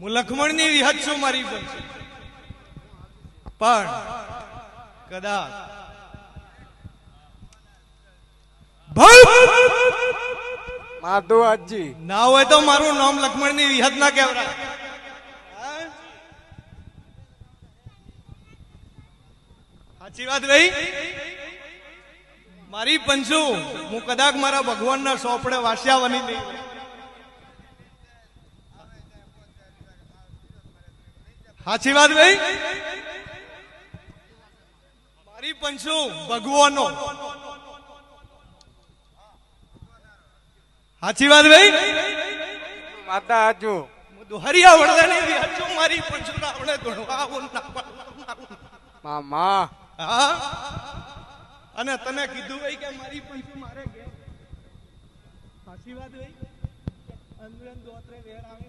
હું લખમણની વિહત છું મારી પંચુ, પણ કદાચ માધવજી ના હોય તો મારું નામ લખમણની વિહત ના કહેવાય. સાચી વાત ભાઈ. મારી પંચુ હું કદાચ મારા ભગવાનના સોપડે વાસ્યાવાની નહીં. સાચી વાત ભાઈ. મારી પંચુ ભગવાનો. સાચી વાત ભાઈ. માતા આજુ હરિયા વડદાની વિહત છું મારી પંચુ રાવણે ધોળવા મામા. હા, અને તને કીધું ભાઈ કે મારી પંચુ મારે ઘેર. સાચી વાત ભાઈ. અંદર દોતરે વેર આવે.